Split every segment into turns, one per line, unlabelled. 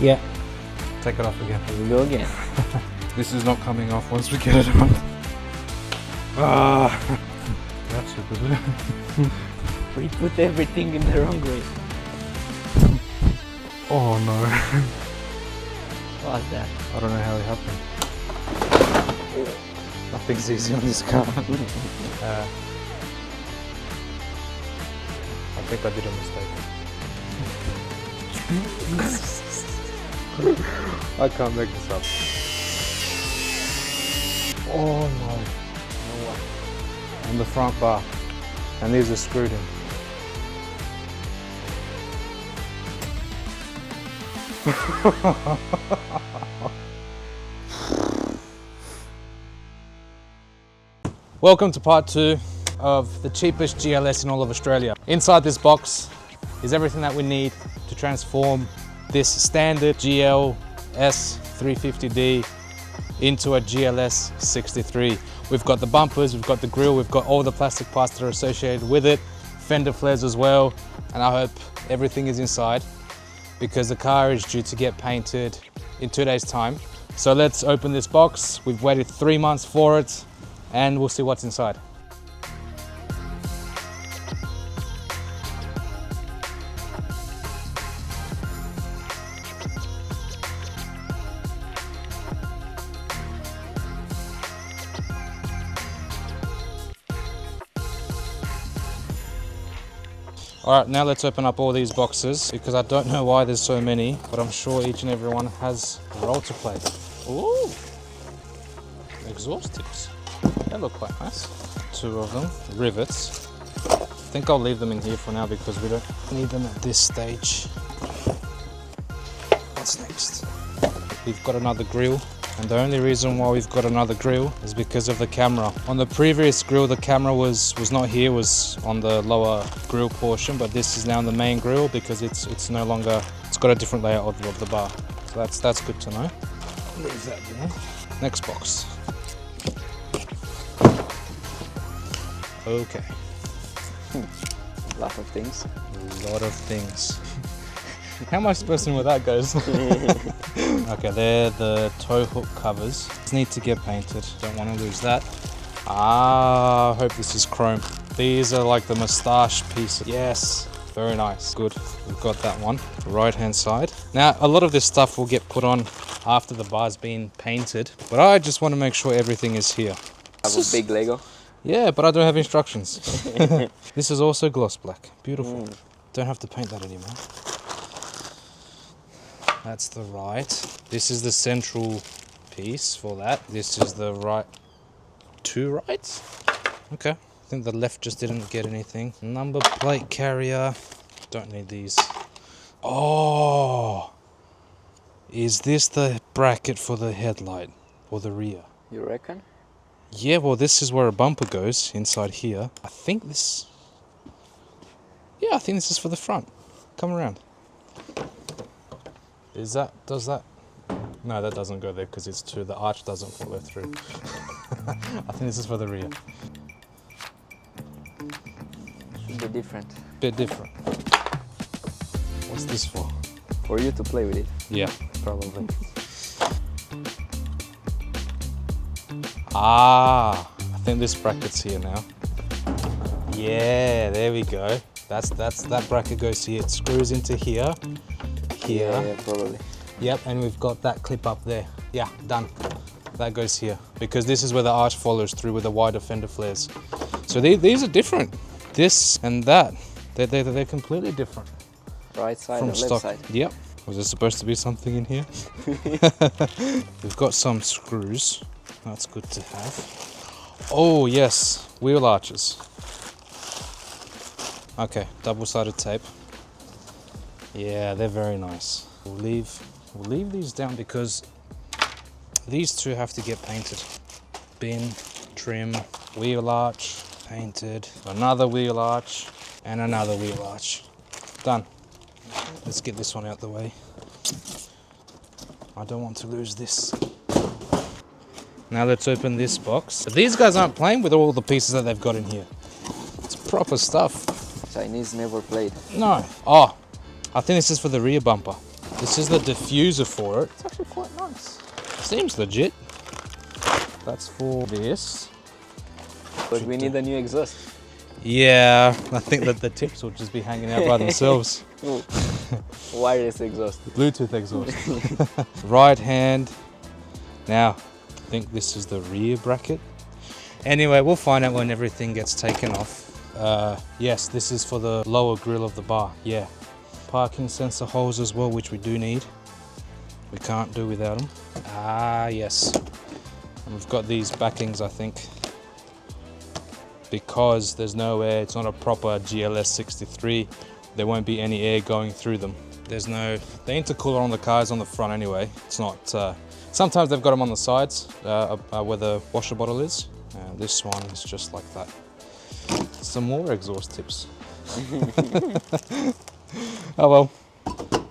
Yeah.
Take it off again.
Here we go again.
This is not coming off once we get it on. Ah, that's a good.
We put everything in the wrong way.
Oh no.
What's that?
I don't know how it happened. Nothing's easy on this car. I think I did a mistake. I can't make this up. Oh no. On the front bar. And these are screwed in. Welcome to part 2 of the cheapest GLS in all of Australia. Inside this box is everything that we need to transform this standard GLS 350D into a GLS 63. We've got the bumpers, we've got the grille, we've got all the plastic parts that are associated with it, fender flares as well, and I hope everything is inside because the car is due to get painted in 2 days' time. So let's open this box. We've waited 3 months for it and we'll see what's inside. All right, now let's open up all these boxes because I don't know why there's so many, but I'm sure each and every one has a role to play. Ooh, exhaust tips. They look quite nice. 2 of them, rivets. I think I'll leave them in here for now because we don't need them at this stage. What's next? We've got another grille. And the only reason why we've got another grille is because of the camera. On the previous grille, the camera was not here, was on the lower grille portion, but this is now the main grille because it's no longer, it's got a different layout of the bar. So that's good to know. Leave that there. Next box. Okay.
Lot of things.
A lot of things. How am I supposed to know where that goes? Okay, they're the tow hook covers. These need to get painted. Don't want to lose that. Ah, I hope this is chrome. These are like the moustache pieces. Yes, very nice. Good, we've got that one. Right hand side. Now, a lot of this stuff will get put on after the bar's been painted, but I just want to make sure everything is here.
Have a big Lego.
Yeah, but I don't have instructions. This is also gloss black. Beautiful. Don't have to paint that anymore. That's the right. This is the central piece for that. This is the right. 2 rights? Okay. I think the left just didn't get anything. Number plate carrier. Don't need these. Oh! Is this the bracket for the headlight or the rear?
You reckon?
Yeah, well, this is where a bumper goes inside here. I think this. Yeah, I think this is for the front. Come around. Does that? No, that doesn't go there because it's the arch doesn't follow through. I think this is for the rear.
Should be different.
Bit different. What's this for?
For you to play with it.
Yeah, probably. Ah, I think this bracket's here now. Yeah, there we go. That bracket goes here. It screws into here. Here.
Yeah, probably.
Yep, and we've got that clip up there. Yeah, done. That goes here because this is where the arch follows through with the wider fender flares. So these are different. This and that, they're completely different.
Right side
from
and
stock.
left side.
Yep. Was there supposed to be something in here? We've got some screws. That's good to have. Oh yes, wheel arches. Okay, double-sided tape. Yeah, they're very nice. We'll leave these down because these 2 have to get painted. Bin, trim, wheel arch, painted, another wheel arch, and another wheel arch. Done. Let's get this one out the way. I don't want to lose this. Now let's open this box. These guys aren't playing with all the pieces that they've got in here. It's proper stuff.
Chinese never played.
No. Oh, I think this is for the rear bumper. This is the diffuser for it.
It's actually quite nice.
Seems legit. That's for this.
But we need a new exhaust.
Yeah, I think that the tips will just be hanging out by themselves.
Wireless exhaust.
Bluetooth exhaust. Right hand. Now, I think this is the rear bracket. Anyway, we'll find out when everything gets taken off. Yes, this is for the lower grille of the bar, yeah. Parking sensor holes as well, which we do need. We can't do without them. Ah, yes. And we've got these backings, I think. Because there's no air, it's not a proper GLS 63, there won't be any air going through them. There's no, the intercooler on the car is on the front anyway. It's not, sometimes they've got them on the sides where the washer bottle is. This one is just like that. Some more exhaust tips. Oh well,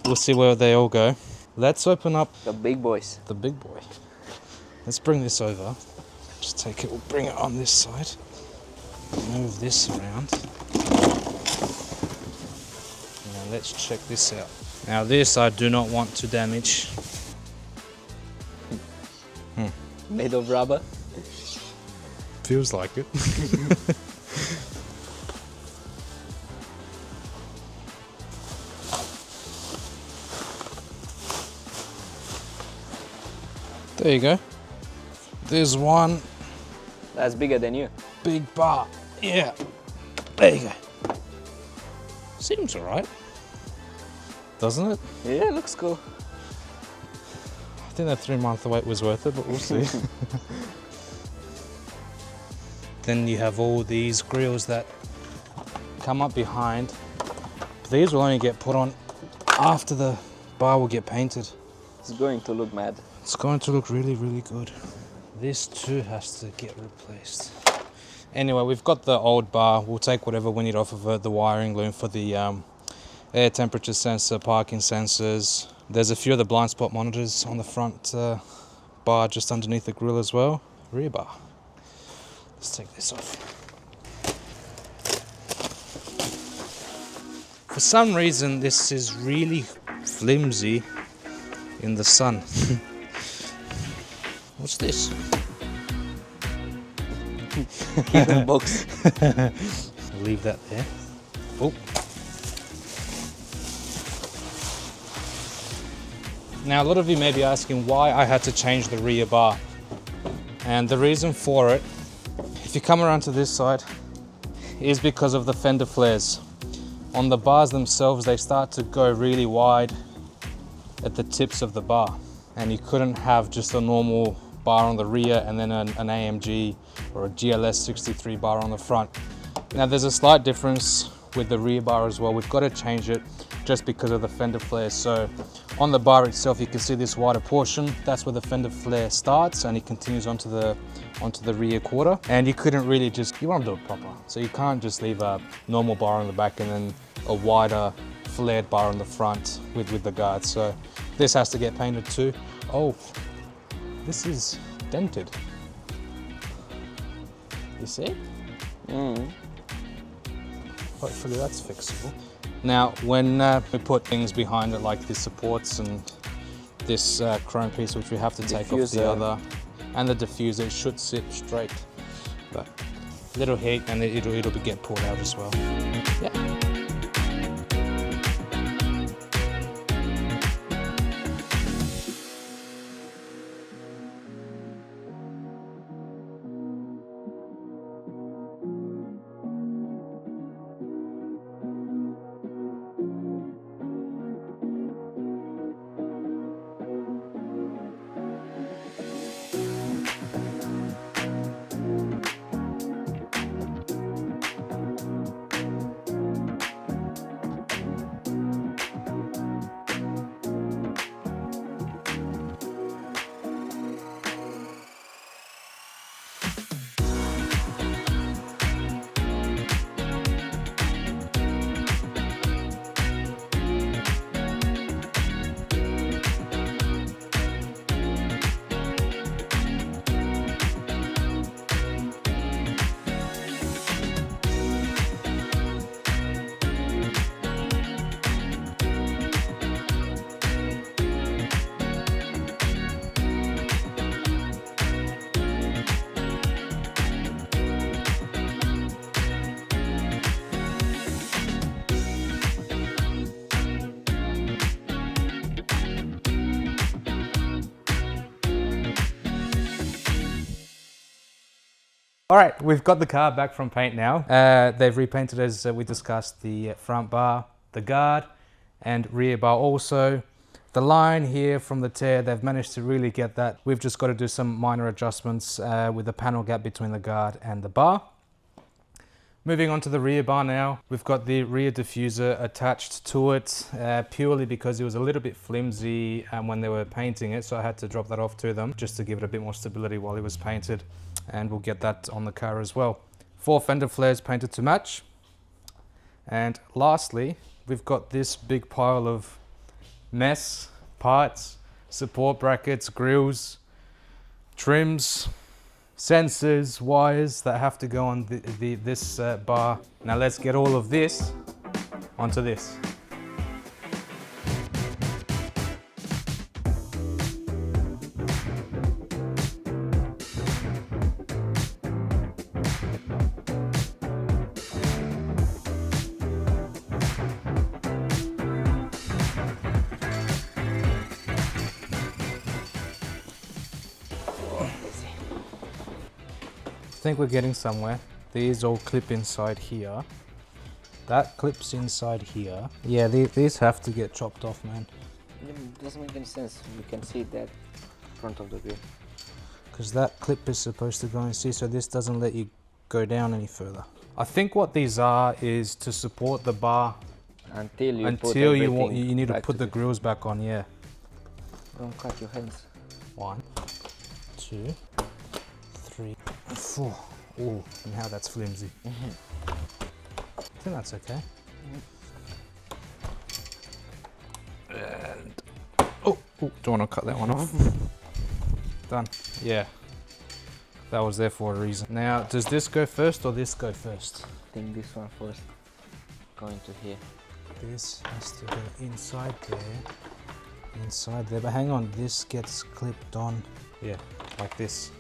we'll see where they all go. Let's open up
the big boys.
The big boy. Let's bring this over. Just take it, we'll bring it on this side. Move this around. Now let's check this out. Now this I do not want to damage.
Made of rubber.
Feels like it. There you go. There's one.
That's bigger than you.
Big bar. Yeah. There you go. Seems alright. Doesn't it?
Yeah, it looks cool.
I think that 3-month wait was worth it, but we'll see. Then you have all these grills that come up behind. These will only get put on after the bar will get painted.
It's going to look mad.
It's going to look really, really good. This too has to get replaced. Anyway, we've got the old bar. We'll take whatever we need off of it. The wiring loom for the air temperature sensor, parking sensors. There's a few of the blind spot monitors on the front bar just underneath the grille as well. Rear bar. Let's take this off. For some reason, this is really flimsy in the sun. What's this?
Hidden box.
Leave that there. Oh. Now, a lot of you may be asking why I had to change the rear bar. And the reason for it, if you come around to this side, is because of the fender flares. On the bars themselves, they start to go really wide at the tips of the bar. And you couldn't have just a normal bar on the rear and then an AMG or a GLS 63 bar on the front. Now there's a slight difference with the rear bar as well. We've got to change it just because of the fender flares. So on the bar itself, you can see this wider portion. That's where the fender flare starts and it continues onto the rear quarter. And you couldn't really just, you want to do it proper. So you can't just leave a normal bar on the back and then a wider flared bar on the front with the guards. So this has to get painted too. Oh, this is dented. You see? Hopefully that's fixable. Now, when we put things behind it like the supports and this chrome piece, which we have to take off the other, and the diffuser, it should sit straight. But little heat and it'll get pulled out as well. Yeah. All right, we've got the car back from paint now. They've repainted, as we discussed, the front bar, the guard, and rear bar also. The line here from the tear, they've managed to really get that. We've just got to do some minor adjustments with the panel gap between the guard and the bar. Moving on to the rear bar now. We've got the rear diffuser attached to it purely because it was a little bit flimsy when they were painting it, so I had to drop that off to them just to give it a bit more stability while it was painted, and we'll get that on the car as well. 4 fender flares painted to match. And lastly, we've got this big pile of mess, parts, support brackets, grills, trims, sensors, wires that have to go on this bar. Now let's get all of this onto this. I think we're getting somewhere. These all clip inside here. That clips inside here. Yeah, these have to get chopped off, man.
It doesn't make any sense. You can see that front of the grill.
Because that clip is supposed to go and see, so this doesn't let you go down any further. I think what these are is to support the bar
Until
you need to put the grills back on, yeah.
Don't cut your hands.
1, 2, 3, 4. Oh, now that's flimsy. I think that's okay. And don't want to cut that one off. Done. Yeah, that was there for a reason. Now, does this go first or this go first?
I think this one first. Going to here.
This has to go inside there. But hang on, this gets clipped on. Yeah, like this.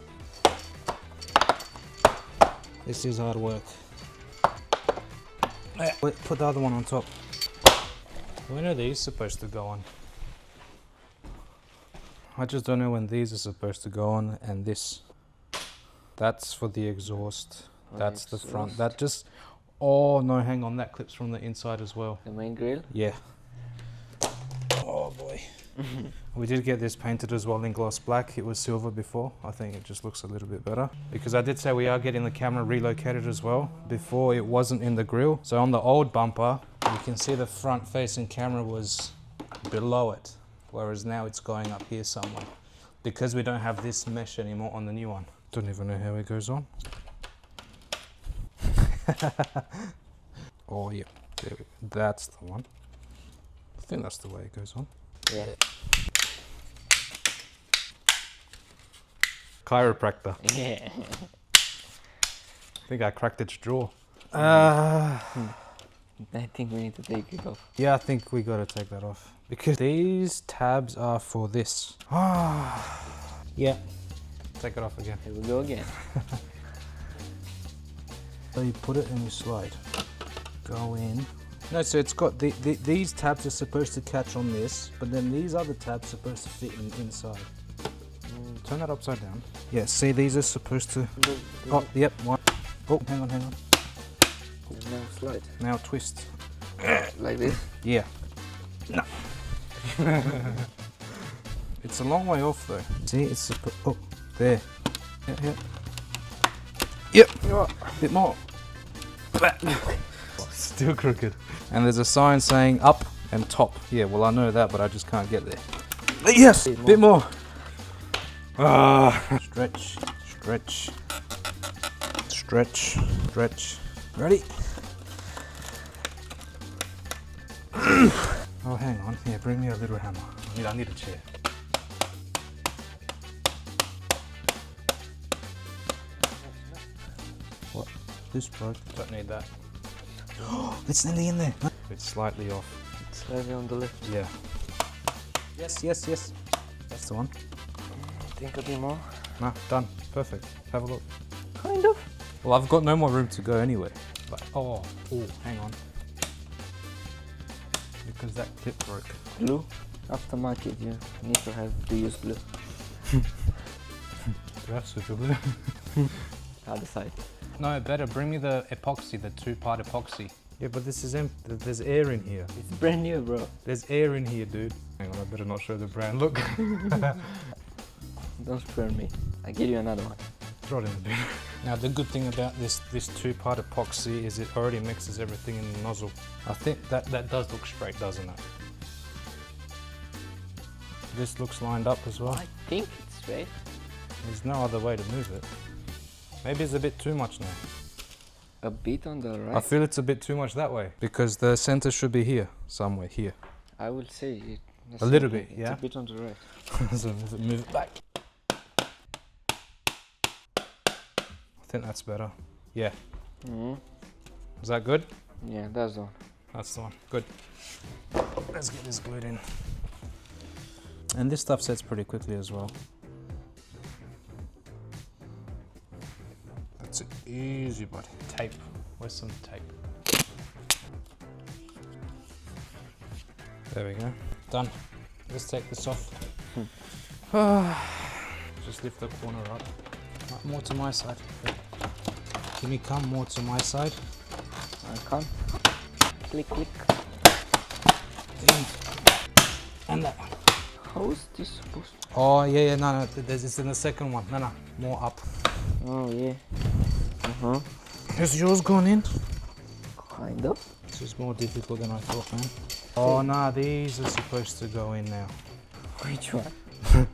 This is hard work. Wait, put the other one on top. When are these supposed to go on? I just don't know when these are supposed to go on, and this. That's for the exhaust. That's the front. That just... Oh no, hang on, that clips from the inside as well.
The main grill?
Yeah. Oh boy. We did get this painted as well in gloss black. It was silver before. I think it just looks a little bit better. Because I did say we are getting the camera relocated as well. Before it wasn't in the grill. So on the old bumper, you can see the front facing camera was below it. Whereas now it's going up here somewhere. Because we don't have this mesh anymore on the new one. Don't even know how it goes on. Oh yeah, that's the one. I think that's the way it goes on.
Yeah.
Chiropractor.
Yeah.
I think I cracked its jaw.
I think we need to take it off.
Yeah, I think we gotta take that off. Because these tabs are for this. Yeah. Take it off again.
Here we go again.
So you put it and you slide. Go in. No, so it's got these tabs are supposed to catch on this, but then these other tabs are supposed to fit inside. Turn that upside down. Yeah, see, these are supposed to... Oh, yep, one. Oh, hang on.
Now slide.
Now twist.
Like this?
Yeah. No. It's a long way off though. See, it's supposed... Oh, there. Yeah. Yep. Bit more. Still crooked. And there's a sign saying up and top. Yeah, well I know that, but I just can't get there. Yes, bit more. Stretch. Ready? Oh, hang on. Yeah, bring me a little hammer. I need a chair. What? This broke. Don't need that. It's nearly in there. It's slightly off.
It's slightly on the left.
Yeah. Yes. That's the one.
Think a bit more.
No, done. Perfect. Have a look.
Kind of.
Well, I've got no more room to go anyway. But hang on. Because that clip broke.
Glue. Aftermarket, you need to use glue.
Do I have super glue?
Other side.
No, better bring me the epoxy, the 2-part epoxy. Yeah, but this is empty. There's air in here.
It's brand new, bro.
There's air in here, dude. Hang on, I better not show the brand. Look.
Don't spare me. I give you another one.
Throw it in the bin. Now, the good thing about this 2-part epoxy is it already mixes everything in the nozzle. I think that does look straight, doesn't it? This looks lined up as well.
I think it's straight.
There's no other way to move it. Maybe it's a bit too much now.
A bit on the right.
I feel it's a bit too much that way because the center should be here, somewhere here.
I will say it.
A little bit, yeah?
It's a bit on the right.
So move it back. I think that's better. Yeah. Is that good?
Yeah, that's the one.
That's the one. Good. Let's get this glued in. And this stuff sets pretty quickly as well. That's it. Easy, buddy. Tape. Where's some tape? There we go. Done. Let's take this off. Just lift the corner up. More to my side. Can you come more to my side?
I come. Click, click.
And that.
How is this supposed to?
Oh, yeah, no, it's in the second one. No, more up.
Oh, yeah.
Has yours gone in?
Kind of.
This is more difficult than I thought, man. Oh, no, these are supposed to go in now.
Which one?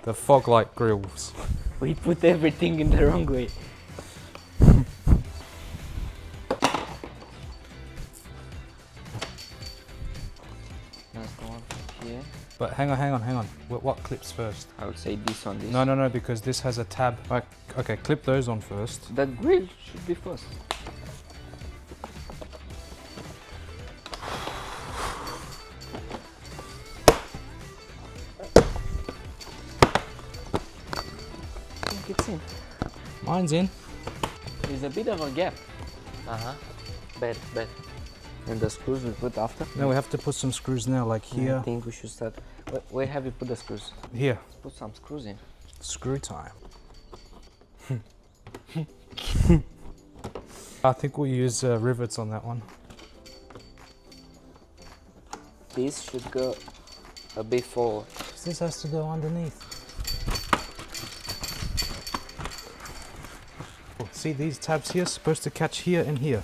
The fog light grills.
We put everything in the wrong way. That's the one here.
But hang on. What clips first?
I would say this on this.
No, because this has a tab. Like, okay, clip those on first.
The grill should be first. I think it's in.
Mine's in.
There's a bit of a gap. Bad. And the screws we put after?
No, we have to put some screws now, like here.
I think we should start. Where have you put the screws?
Here.
Let's put some screws in.
Screw time. I think we'll use rivets on that one.
This should go a bit forward.
This has to go underneath. See these tabs here, supposed to catch here and here.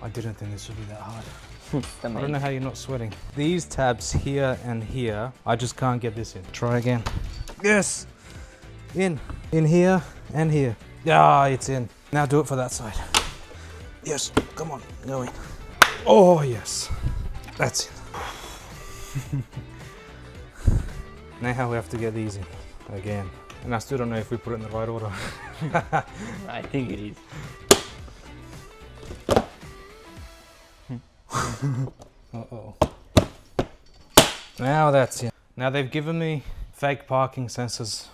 I didn't think this would be that hard. I don't know how you're not sweating. These tabs here and here, I just can't get this in. Try again. Yes! In here and here. Yeah, it's in. Now do it for that side. Yes, come on, go in. Oh, yes. That's it. Now we have to get these in again. And I still don't know if we put it in the right order.
I think it is.
Uh-oh. Now that's it. Now they've given me fake parking sensors.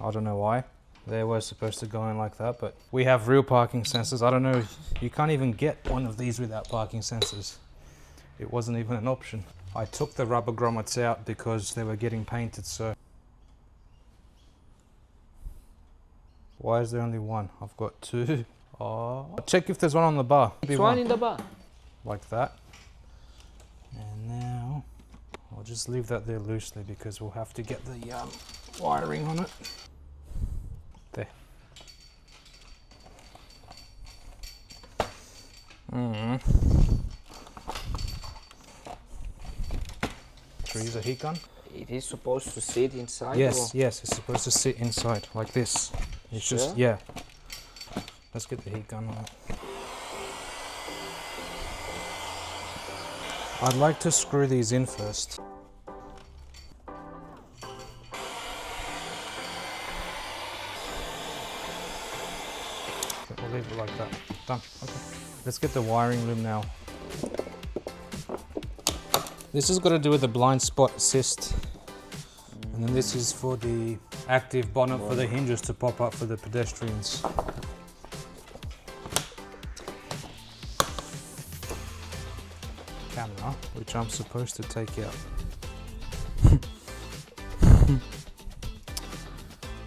I don't know why. They were supposed to go in like that, but we have real parking sensors. I don't know, you can't even get one of these without parking sensors. It wasn't even an option. I took the rubber grommets out because they were getting painted, so. Why is there only one? I've got two. Oh. Check if there's one on the bar.
There's one in the bar.
Like that. And now I'll just leave that there loosely because we'll have to get the wiring on it. There. Should we use a heat gun?
It is supposed to sit inside?
Yes, yes, it's supposed to sit inside like this. It's
sure?
just, yeah. Let's get the heat gun on it. I'd like to screw these in first. We'll leave it like that. Done. Okay. Let's get the wiring loom now. This has got to do with the blind spot assist. And then this is for the active bonnet for the hinges to pop up for the pedestrians. Camera, which I'm supposed to take out.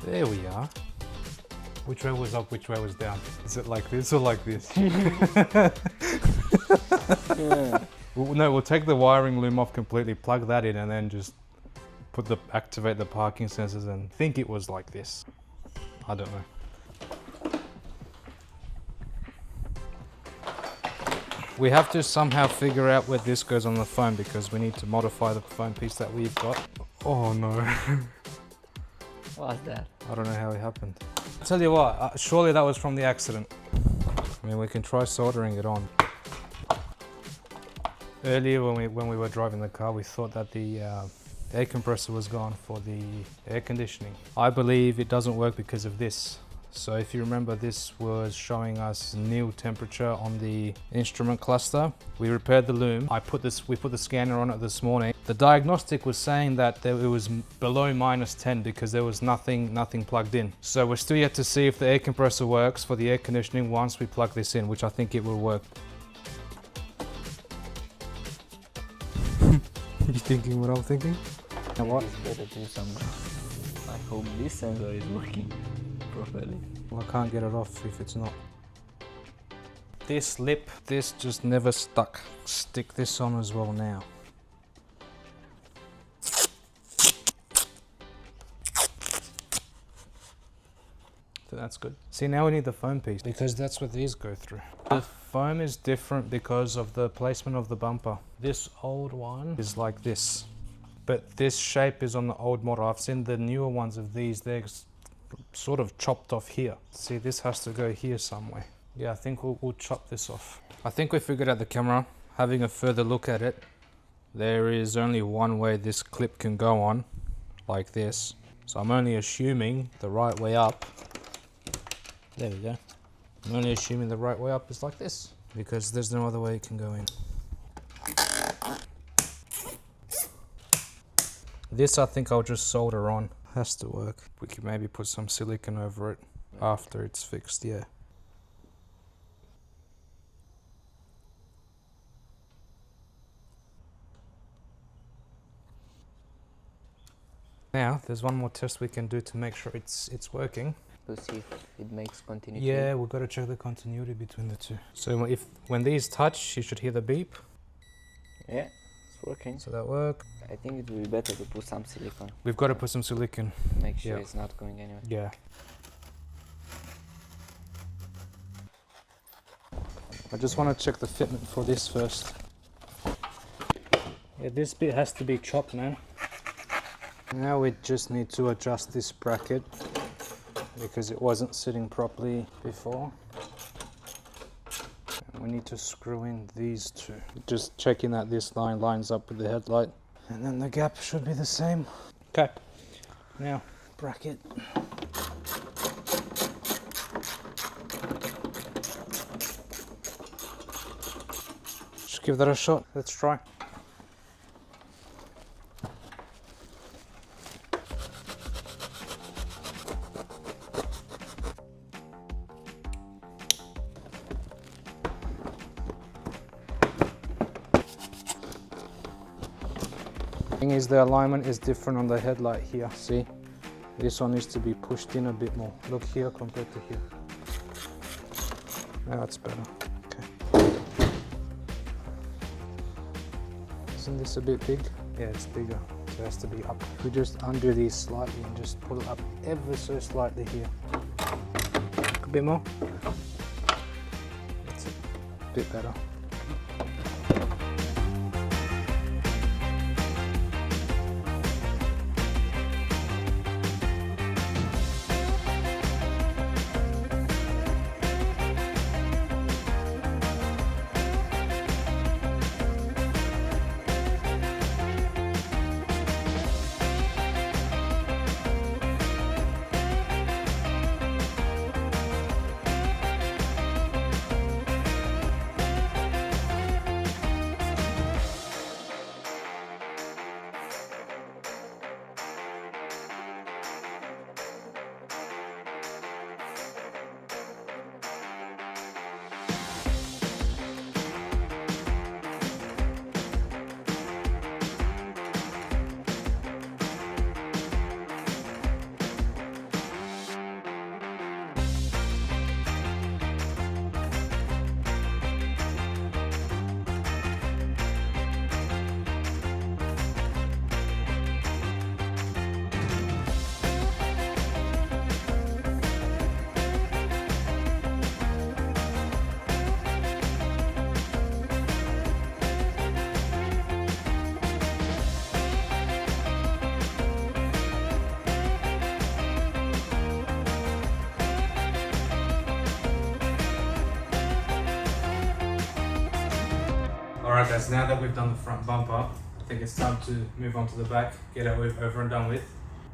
There we are. Which way was up, which way was down? Is it like this or like this?
Yeah.
No, we'll take the wiring loom off completely, plug that in, and then just activate the parking sensors and think it was like this. I don't know. We have to somehow figure out where this goes on the phone because we need to modify the phone piece that we've got. Oh no.
What's that?
I don't know how it happened. I'll tell you what, surely that was from the accident. I mean, we can try soldering it on. Earlier when we were driving the car, we thought that the air compressor was gone for the air conditioning. I believe it doesn't work because of this. So if you remember, this was showing us nil temperature on the instrument cluster. We repaired the loom. We put the scanner on it this morning. The diagnostic was saying that it was below -10 because there was nothing plugged in. So we're still yet to see if the air compressor works for the air conditioning once we plug this in, which I think it will work. You thinking what I'm thinking? You know what?
It's better to do some. I hope this sensor is working properly.
Well, I can't get it off if it's not. This lip, this just never stuck. Stick this on as well now. So that's good. See, now we need the foam piece because that's what these go through. The foam is different because of the placement of the bumper. This old one is like this, but this shape is on the old model. I've seen the newer ones of these, they're sort of chopped off here. See, this has to go here somewhere. Yeah, I think we'll chop this off. I think we figured out the camera. Having a further look at it, there is only one way this clip can go on, like this. So I'm only assuming the right way up. There we go. I'm only assuming the right way up is like this because there's no other way it can go in. This I think I'll just solder on. Has to work. We could maybe put some silicone over it after it's fixed, yeah. Now, there's one more test we can do to make sure it's working.
To see if it makes continuity.
Yeah, we've got to check the continuity between the two. So when these touch, you should hear the beep.
Yeah, it's working.
So that work.
I think it will be better to put some silicone.
We've got to put some silicone.
Make sure
Yeah.
it's not going anywhere.
Yeah. I just want to check the fitment for this first. Yeah, this bit has to be chopped now. Now we just need to adjust this bracket because it wasn't sitting properly before. And we need to screw in these two. Just checking that this line lines up with the headlight. And then the gap should be the same. Okay, now bracket. Just give that a shot, let's try. Thing is, the alignment is different on the headlight here. See, this one needs to be pushed in a bit more. Look here compared to here. Now it's better. Okay. Isn't this a bit big? Yeah, it's bigger. So it has to be up. We just undo these slightly and just pull it up ever so slightly here. A bit more. That's a bit better. Alright guys, now that we've done the front bumper, I think it's time to move on to the back, get it over and done with,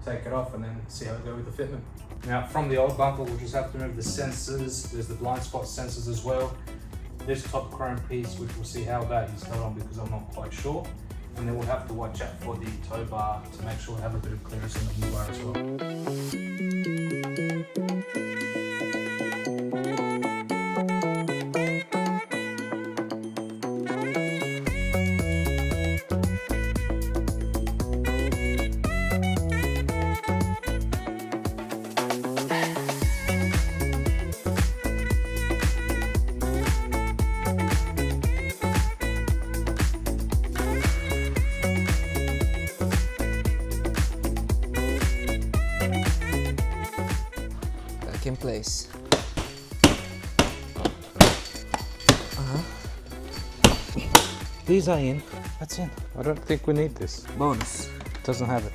take it off and then see how it goes with the fitment. Now from the old bumper we'll just have to remove the sensors, there's the blind spot sensors as well. This top chrome piece, which we'll see how that is got on because I'm not quite sure. And then we'll have to watch out for the tow bar to make sure we have a bit of clearance in the new bar as well.
In place.
These are in. That's in. I don't think we need this.
Bonus.
Doesn't have it.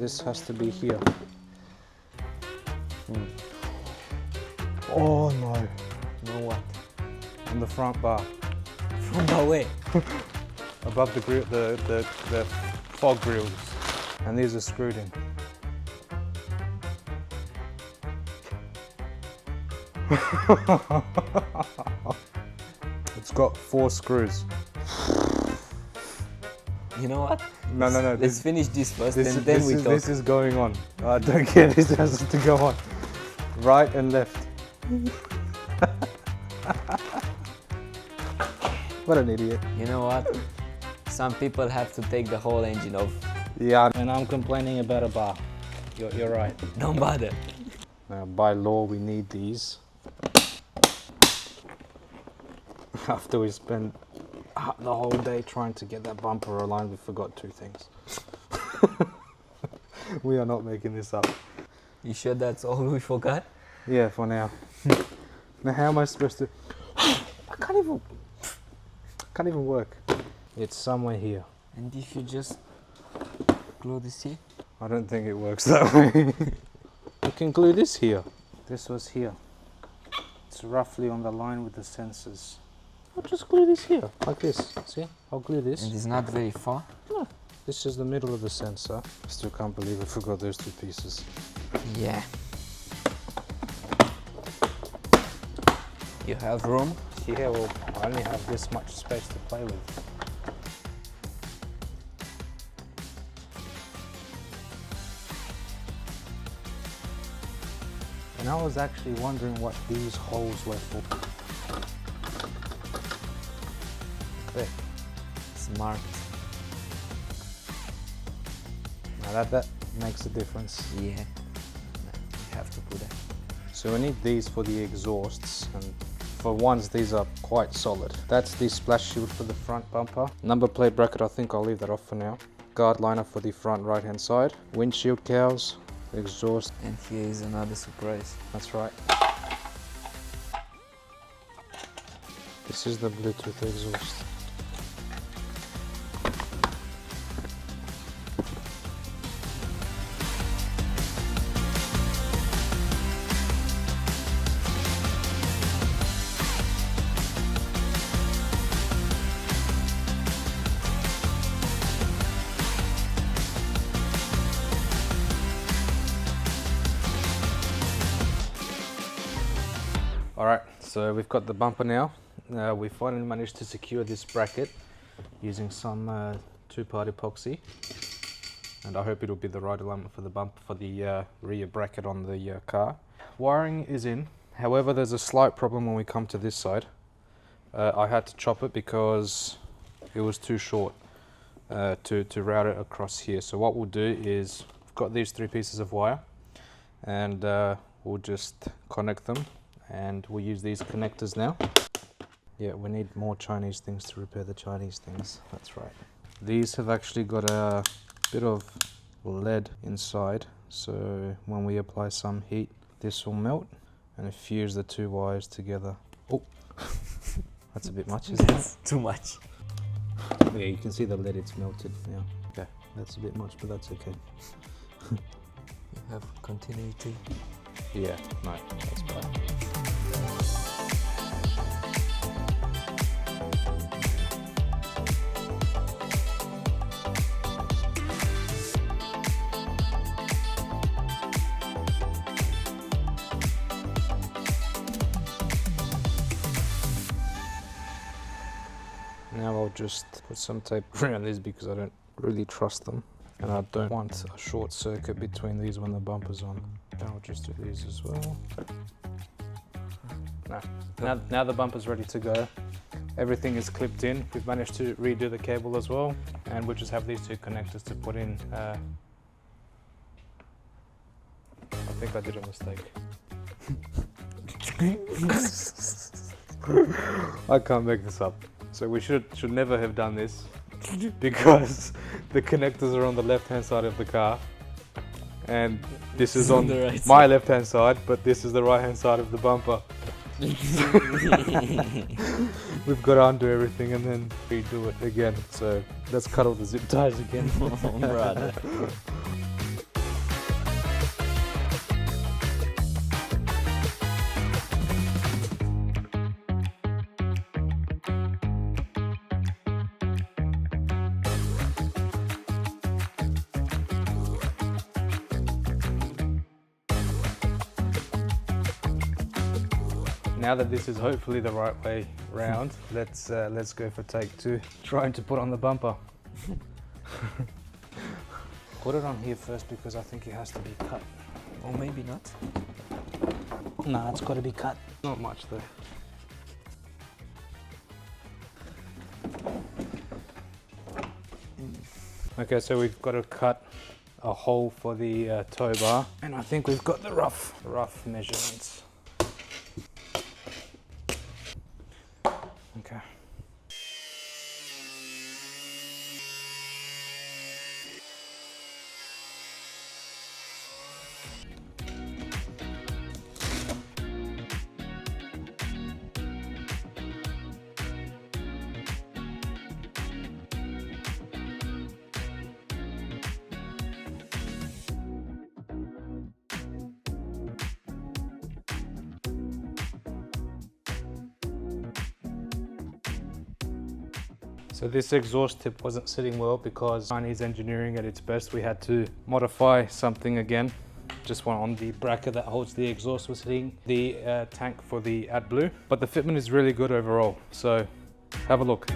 This has to be here. Oh no.
No what?
On the front bar.
From the way.
Above the grill, the fog grills, and these are screwed in. It's got 4 screws.
You know what?
No.
Let's finish this first, and then we talk.
This is going on. I don't care. This has to go on. Right and left. What an idiot.
You know what? Some people have to take the whole engine off.
Yeah, and I'm complaining about a bar. You're right.
Don't bother.
By law, we need these. After we spent the whole day trying to get that bumper aligned, we forgot 2 things. We are not making this up.
You sure that's all we forgot?
Yeah, for now. Now how am I supposed to... I can't even work. It's somewhere here.
And if you just glue this here?
I don't think it works that way. You can glue this here. This was here. It's roughly on the line with the sensors. I'll just glue this here, like this. See? I'll glue this.
And it's not very far?
No. This is the middle of the sensor. Still can't believe I forgot those 2 pieces.
Yeah. You have room?
Yeah, well, I only have this much space to play with. And I was actually wondering what these holes were for. There.
Smart.
Now that makes a difference.
Yeah. You have to put that.
So we need these for the exhausts, and for ones these are quite solid. That's the splash shield for the front bumper. Number plate bracket, I think I'll leave that off for now. Guard liner for the front right hand side. Windshield cowls, exhaust.
And here is another surprise.
That's right. This is the Bluetooth exhaust. Alright, so we've got the bumper now. We finally managed to secure this bracket using some 2-part epoxy, and I hope it'll be the right alignment for the bumper for the rear bracket on the car. Wiring is in, however there's a slight problem when we come to this side. I had to chop it because it was too short to route it across here. So what we'll do is, we've got these 3 pieces of wire, and we'll just connect them. And we'll use these connectors now. Yeah, we need more Chinese things to repair the Chinese things. That's right. These have actually got a bit of lead inside, so when we apply some heat, this will melt and fuse the 2 wires together. Oh, that's a bit much, isn't it?
Too much.
Yeah, you can see the lead, it's melted now. Okay, that's a bit much, but that's okay.
have continuity.
Yeah, no, that's bad. Now I'll just put some tape around these because I don't really trust them. And I don't want a short circuit between these when the bumper's on. I'll just do these as well. Now the bumper's ready to go. Everything is clipped in. We've managed to redo the cable as well. And we'll just have these two connectors to put in. I think I did a mistake. I can't make this up. So we should never have done this because the connectors are on the left hand side of the car and this is on
the right
my left hand side, but this is the right hand side of the bumper. We've got to undo everything and then redo it again. So let's cut all the zip ties again.
Oh, brother.
Now that this is hopefully the right way round, let's go for take two. Trying to put on the bumper. Put it on here first because I think it has to be cut.
Or maybe not.
Nah, it's got to be cut. Not much though. Okay, so we've got to cut a hole for the tow bar, and I think we've got the rough measurements. Okay. So this exhaust tip wasn't sitting well because Chinese engineering at its best. We had to modify something again. Just one on the bracket that holds the exhaust was hitting the tank for the AdBlue. But the fitment is really good overall. So have a look.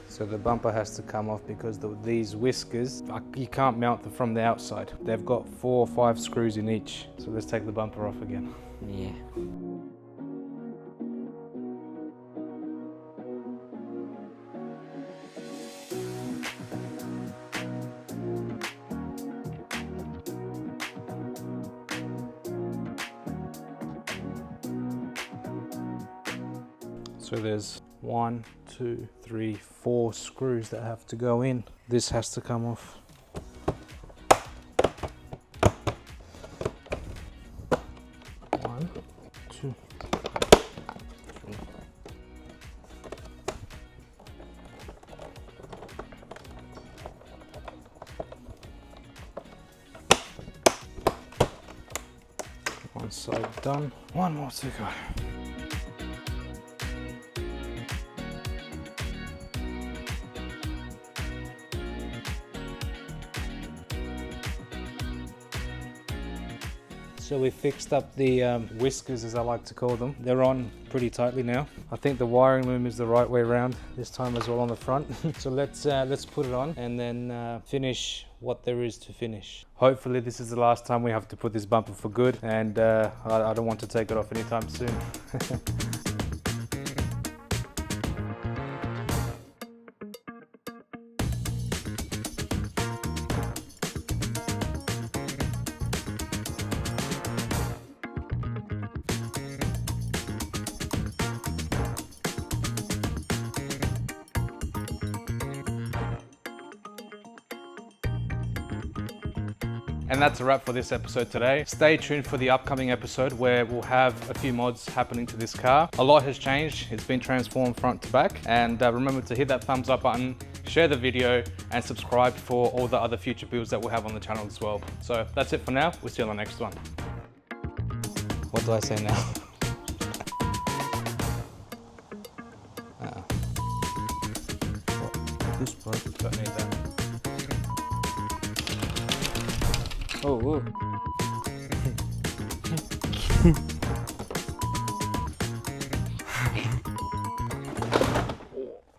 So the bumper has to come off because these whiskers, you can't mount them from the outside. They've got 4 or 5 screws in each. So let's take the bumper off again.
Yeah.
So there's 1, 2, 3, 4 screws that have to go in. This has to come off. One, two, three. One side done. One more to go. So we fixed up the whiskers, as I like to call them. They're on pretty tightly now. I think the wiring loom is the right way around this time as well on the front. So let's put it on and then finish what there is to finish. Hopefully this is the last time we have to put this bumper for good, and I don't want to take it off anytime soon. And that's a wrap for this episode today. Stay tuned for the upcoming episode where we'll have a few mods happening to this car. A lot has changed. It's been transformed front to back. And remember to hit that thumbs up button, share the video, and subscribe for all the other future builds that we'll have on the channel as well. So that's it for now. We'll see you on the next one. What do I say now?
This part.
Don't need that.
Oh, whoa.